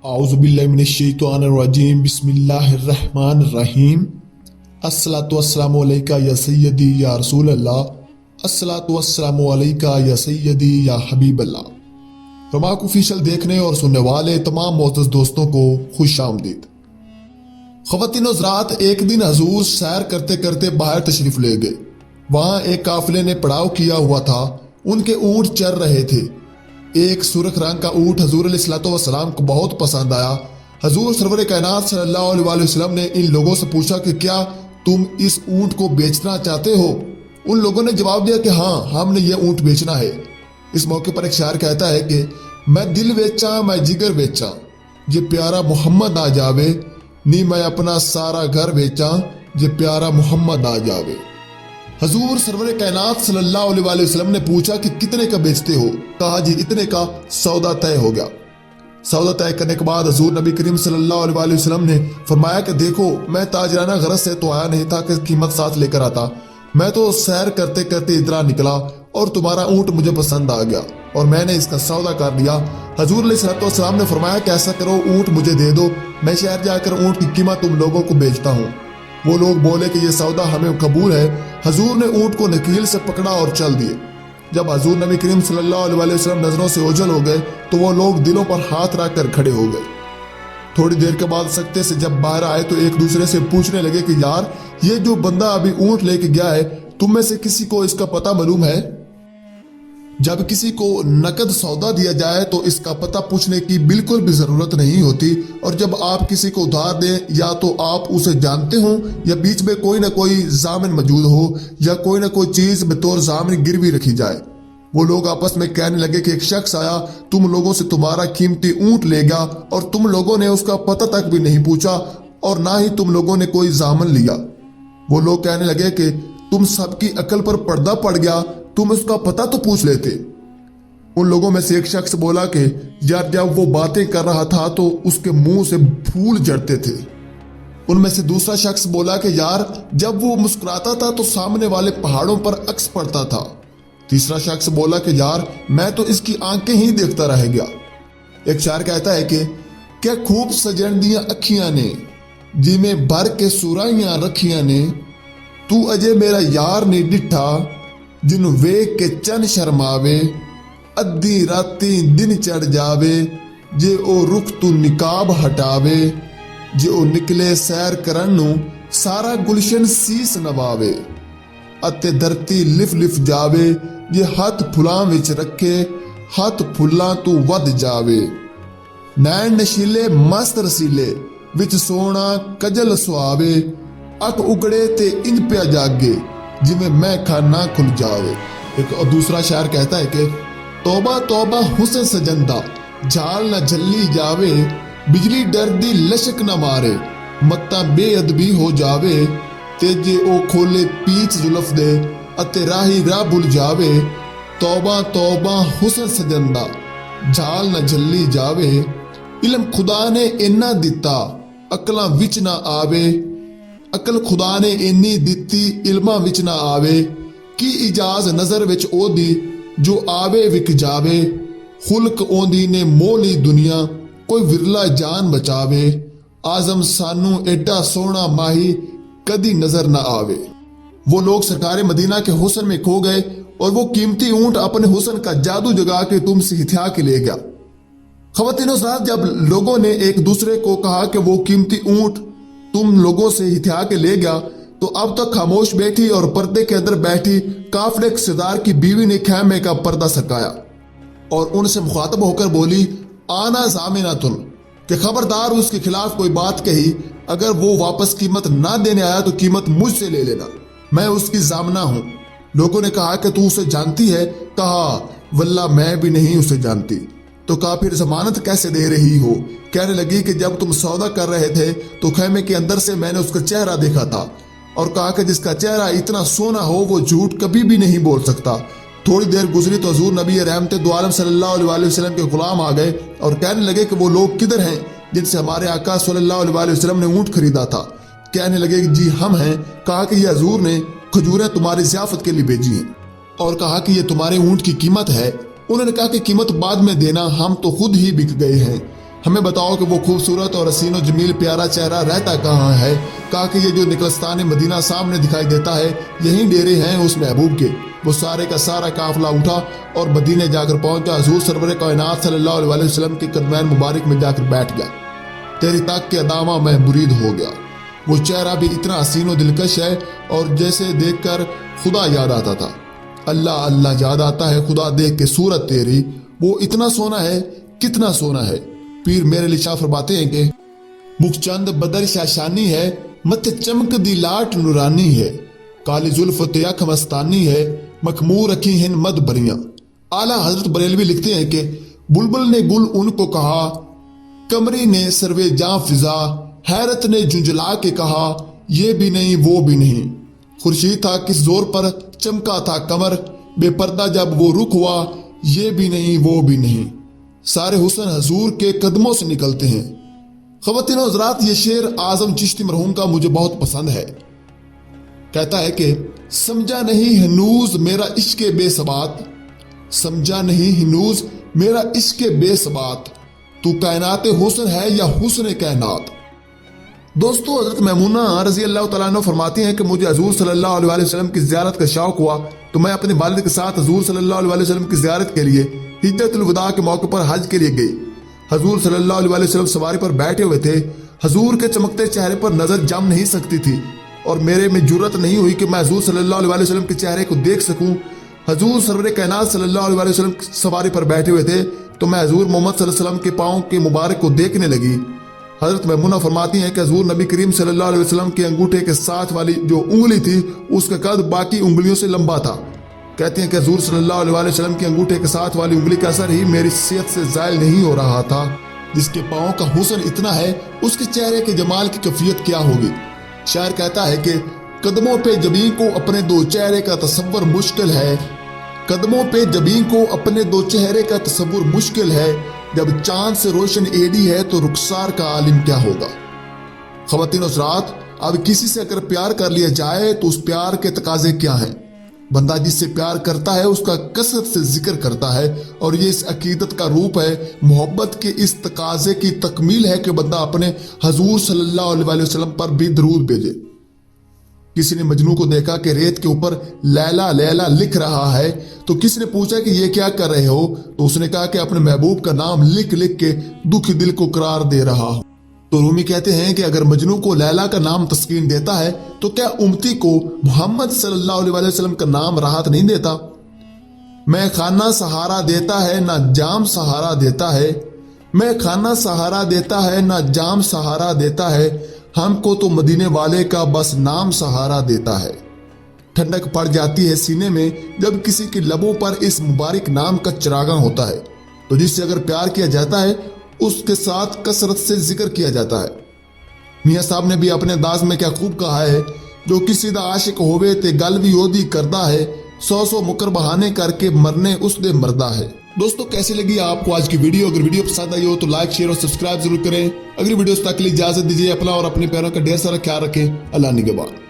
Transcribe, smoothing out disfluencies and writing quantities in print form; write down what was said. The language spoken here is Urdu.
اعوذ باللہ من الشیطان الرجیم بسم اللہ الرحمن الرحیم الصلاۃ والسلام علیکہ یا سیدی یا رسول اللہ الصلاۃ والسلام علیکہ یا سیدی یا حبیب اللہ۔ رماک آفیشل دیکھنے اور سننے والے تمام معزز دوستوں کو خوش آمدید۔ خواتین و حضرات، ایک دن حضور سیر کرتے کرتے باہر تشریف لے گئے۔ وہاں ایک قافلے نے پڑاؤ کیا ہوا تھا، ان کے اونٹ چر رہے تھے۔ ایک سرخ رنگ کا اونٹ حضور علیہ الصلوۃ والسلام کو بہت پسند آیا۔ حضور سرور کائنات صلی اللہ علیہ وآلہ وسلم نے ان لوگوں سے پوچھا کہ کیا تم اس اونٹ کو بیچنا چاہتے ہو؟ ان لوگوں نے جواب دیا کہ ہاں، ہم نے یہ اونٹ بیچنا ہے۔ اس موقع پر ایک شاعر کہتا ہے کہ میں دل ویچاں میں جگر ویچاں، یہ پیارا محمد آ جاوے، نی میں اپنا سارا گھر ویچاں، یہ پیارا محمد آ جاوے۔ حضور سرور کائنات صلی اللہ علیہ وآلہ وسلم نے پوچھا کہ کتنے کا بیچتے ہو؟ کہا جی اتنے کا۔ سودا طے ہو گیا۔ سودا طے کرنے کے بعد حضور نبی کریم صلی اللہ علیہ وآلہ وسلم نے فرمایا کہ دیکھو، میں تاجرانہ غرض سے تو آیا نہیں تھا کہ قیمت ساتھ لے کر آتا، میں تو سیر کرتے کرتے ادھر نکلا اور تمہارا اونٹ مجھے پسند آ گیا اور میں نے اس کا سودا کر لیا۔ حضور علیہ الصلوۃ والسلام نے فرمایا کہ ایسا کرو، اونٹ مجھے دے دو، میں شہر جا کر اونٹ کی قیمت تم لوگوں کو بیچتا ہوں۔ وہ لوگ بولے کہ یہ سودا ہمیں قبول ہے۔ حضور نے اونٹ کو نکیل سے پکڑا اور چل دیے۔ جب حضور نبی کریم صلی اللہ علیہ وآلہ وسلم نظروں سے اوجھل ہو گئے تو وہ لوگ دلوں پر ہاتھ رکھ کر کھڑے ہو گئے۔ تھوڑی دیر کے بعد سکتے سے جب باہر آئے تو ایک دوسرے سے پوچھنے لگے کہ یار، یہ جو بندہ ابھی اونٹ لے کے گیا ہے، تم میں سے کسی کو اس کا پتہ معلوم ہے؟ جب کسی کو نقد سودا دیا جائے تو اس کا پتہ پوچھنے کی بالکل بھی ضرورت نہیں ہوتی، اور جب آپ کسی کو ادھار دیں یا تو آپ اسے جانتے ہوں یا بیچ میں کوئی نہ کوئی ضامن موجود ہو یا کوئی نہ کوئی چیز بطور ضامن گروی رکھی جائے۔ وہ لوگ آپس میں کہنے لگے کہ ایک شخص آیا، تم لوگوں سے تمہارا قیمتی اونٹ لے گیا اور تم لوگوں نے اس کا پتہ تک بھی نہیں پوچھا اور نہ ہی تم لوگوں نے کوئی ضامن لیا۔ وہ لوگ کہنے لگے کہ تم سب کی عقل پر پردہ پڑ گیا، تم اس کا پتہ تو پوچھ لیتے۔ ان لوگوں میں سے ایک شخص بولا کہ یار، جب وہ باتیں کر رہا تھا تو اس کے منہ سے پھول جھڑتے تھے۔ ان میں سے دوسرا شخص بولا کہ یار، جب وہ مسکراتا تھا تو سامنے والے پہاڑوں پر عکس پڑتا تھا۔ تیسرا شخص بولا کہ یار، میں تو اس کی آنکھیں ہی دیکھتا رہ گیا۔ ایک شاعر کہتا ہے کہ کیا خوب سجن دیاں اکھیاں نے، جی میں بھر کے سرائیاں رکھیاں نے، تو اجے میرا یار نہیں ڈٹھا، جنوں ویکھ کے چن شرماوے، ادھی راتی دن چڑھ جاوے، جے او رخ تو نقاب ہٹاوے، جے او نکلے سیر کرن نوں سارا گلشن سیس نواوے، اتے دھرتی لف لف جاوے، جے ہاتھ پھلاں وچ رکھے، ہاتھ پھلاں تو ود جاوے، نین نشیلے مست رسیلے، وچ سونا کجل سواوے، اک اگڑے تے ان پیا جاگے، جویں میں کھانا کھل جاوے۔ ایک اور دوسرا شاعر کہتا ہے کہ توبہ توبہ حسن سجندہ، جھال نہ جھلی جاوے، بجلی ڈر دی لشک نہ مارے، متا بے ادبی ہو جاوے، تیجے او کھولے پیچ زلف دے، اتے راہی راہ بھول جاوے، توبہ توبہ حسن سجندہ، جھال نہ جھلی جاوے، علم خدا نے اینا دتا، عقلاں وچ نہ آوے، عقل خدا نے اینی دتی، علماں وچ نہ آوے، کی اجاز نظر وچ او دی، جو آوے وک جاوے، خلق اوندی نے مولی دنیا، کوئی ورلا جان بچاوے، آزم سانو ایڈا سونا ماہی، کدی نظر نہ آوے۔ وہ لوگ سرکار مدینہ کے حسن میں کھو گئے اور وہ قیمتی اونٹ اپنے حسن کا جادو جگا کے تم سے ہتھیا کے لے گیا۔ خواتین و حضرات، جب لوگوں نے ایک دوسرے کو کہا کہ وہ قیمتی اونٹ تم لوگوں سے ہتھیا کے لے گیا تو اب تک خاموش بیٹھی اور پردے کے اندر بیٹھی قافلے کے سردار کی بیوی نے خیمے کا پردہ سرکایا اور ان سے مخاطب ہو کر بولی، آنا ضامنۃ، کہ خبردار اس کے خلاف کوئی بات کہی، اگر وہ واپس قیمت نہ دینے آیا تو قیمت مجھ سے لے لینا، میں اس کی ضامنہ ہوں۔ لوگوں نے کہا کہ تو اسے جانتی ہے؟ کہا واللہ میں بھی نہیں اسے جانتی۔ تو کہا پھر ضمانت کیسے دے رہی ہو؟ کہنے لگی کہ جب تم سودا کر رہے تھے تو خیمے کے اندر سے میں نے اس کا چہرہ دیکھا تھا، اور کہا کہ جس کا چہرہ اتنا سونا ہو وہ جھوٹ کبھی بھی نہیں بول سکتا۔ تھوڑی دیر گزری تو حضور نبی رحمت دو عالم صلی اللہ علیہ وآلہ وسلم کے غلام آ گئے اور کہنے لگے کہ وہ لوگ کدھر ہیں جن سے ہمارے آقا صلی اللہ علیہ وآلہ وسلم نے اونٹ خریدا تھا؟ کہنے لگے کہ جی ہم ہیں۔ کہا کہ یہ حضور نے کھجوریں تمہاری ضیافت کے لیے بھیجی ہیں، اور کہا کہ یہ تمہارے اونٹ کی قیمت ہے۔ انہوں نے کہا کہ قیمت بعد میں دینا، ہم تو خود ہی بک گئے ہیں۔ ہمیں بتاؤ کہ وہ خوبصورت اور حسین و جمیل پیارا چہرہ رہتا کہاں ہے؟ کہا کہ یہ جو نکلستان مدینہ سامنے دکھائی دیتا ہے یہی ڈیرے ہیں اس محبوب کے۔ وہ سارے کا سارا قافلہ اٹھا اور مدینے جا کر پہنچا، حضور سرور کائنات صلی اللہ علیہ وسلم کے قدمین مبارک میں جا کر بیٹھ گیا۔ تیری تاک کے ادامہ میں مرید ہو گیا۔ وہ چہرہ بھی اتنا حسین و دلکش ہے اور جیسے دیکھ کر خدا یاد آتا تھا۔ اللہ اللہ یاد آتا ہے خدا دیکھ کے صورت تیری، وہ اتنا سونا ہے کتنا سونا ہے۔ پیر میرے علی شاہ فرماتے ہیں کہ مکھ چند بدر شاشانی ہے، مت چمک دی لاٹ نورانی ہے، کالی زلف تیاک مستانی ہے، مخمور رکھی ہن مد بریاں۔ اعلیٰ حضرت بریلوی لکھتے ہیں کہ بلبل نے گل ان کو کہا، کمری نے سروے جاں فضا، حیرت نے جھنجھلا کے کہا یہ بھی نہیں وہ بھی نہیں۔ خورشید تھا کس زور پر چمکا تھا کمر، بے پردہ جب وہ رخ ہوا یہ بھی نہیں وہ بھی نہیں۔ سارے حسن حضور کے قدموں سے نکلتے ہیں۔ خواتین و حضرات، یہ شعر اعظم چشتی مرحوم کا مجھے بہت پسند ہے۔ کہتا ہے کہ سمجھا نہیں ہنوز میرا عشق بے ثبات، سمجھا نہیں ہنوز میرا عشق بے ثبات، تو کائنات حسن ہے یا حسن کائنات۔ دوستو، حضرت میمونہ رضی اللہ تعالیٰ عنہ فرماتی ہیں کہ مجھے حضور صلی اللہ علیہ وسلم کی زیارت کا شوق ہوا تو میں اپنے والد کے ساتھ حضور صلی اللہ علیہ وسلم کی زیارت کے لیے حجۃ الوداع کے موقع پر حج کے لیے گئی۔ حضور صلی اللہ علیہ وسلم سواری پر بیٹھے ہوئے تھے۔ حضور کے چمکتے چہرے پر نظر جم نہیں سکتی تھی اور میرے میں جرت نہیں ہوئی کہ میں حضور صلی اللہ علیہ وسلم کے چہرے کو دیکھ سکوں۔ حضور سرور کائنات صلی اللہ علیہ وسلم سواری پر بیٹھے ہوئے تھے تو میں حضور محمد صلی اللہ علیہ وسلم کے پاؤں کے مبارک کو دیکھنے لگی۔ حضرت میمونہ فرماتی ہیں کہ حضور نبی کریم صلی اللہ علیہ وسلم کے انگوٹھے کے ساتھ والی جو انگلی تھی اس کا قد باقی انگلیوں سے لمبا تھا۔ کہتے ہیں کہ حضور صلی اللہ علیہ وسلم کے انگوٹھے کے ساتھ والی انگلی کا اثر ہی میری صحت سے زائل نہیں ہو رہا تھا۔ جس کے پاؤں کا حسن اتنا ہے اس کے چہرے کے جمال کی کیفیت کیا ہوگی۔ شاعر کہتا ہے کہ قدموں پہ جبیں کو اپنے دو چہرے کا تصور مشکل ہے، قدموں پہ جبیں کو اپنے دو چہرے کا تصور مشکل ہے، جب چاند سے روشن ایڈی ہے تو رخسار کا عالم کیا ہوگا۔ خواتین و حضرات، اب کسی سے اگر پیار کر لیا جائے تو اس پیار کے تقاضے کیا ہیں؟ بندہ جس سے پیار کرتا ہے اس کا کثرت سے ذکر کرتا ہے اور یہ اس عقیدت کا روپ ہے۔ محبت کے اس تقاضے کی تکمیل ہے کہ بندہ اپنے حضور صلی اللہ علیہ وسلم پر بھی درود بھیجے۔ کسی نے مجنوں کو دیکھا کہ ریت کے اوپر لیلا لیلا لکھ رہا ہے تو کسی نے پوچھا کہ یہ کیا کر رہے ہو؟ تو اس نے کہا کہ اپنے محبوب کا نام لکھ لکھ کے دکھی دل کو قرار دے رہا ہوں۔ تو رومی کہتے ہیں کہ اگر مجنوں کو لیلا کا نام تسکین دیتا ہے تو کیا امتی کو محمد صلی اللہ علیہ وسلم کا نام راحت نہیں دیتا؟ میں خانہ سہارا دیتا ہے نہ جام سہارا دیتا ہے، میں خانہ سہارا دیتا ہے نہ جام سہارا دیتا ہے، ہم کو تو مدینے والے کا بس نام سہارا دیتا ہے۔ ٹھنڈک پڑ جاتی ہے سینے میں جب کسی کے لبوں پر اس مبارک نام کا چراغاں ہوتا ہے۔ تو جس سے اگر پیار کیا جاتا ہے اس کے ساتھ کثرت سے ذکر کیا جاتا ہے۔ میاں صاحب نے بھی اپنے انداز میں کیا خوب کہا ہے، جو کسی دا عاشق ہووے تے گل بھی اودی کردا ہے، سو مکر بہانے کر کے مرنے اس دے مردہ ہے۔ دوستو، کیسی لگی آپ کو آج کی ویڈیو؟ اگر ویڈیو پسند آئی ہو تو لائک شیئر اور سبسکرائب ضرور کریں۔ اگلی ویڈیوز تک کے لیے اجازت دیجیے، اپنا اور اپنے پیاروں کا ڈھیر سارا خیال رکھیں۔ اللہ نگہبان۔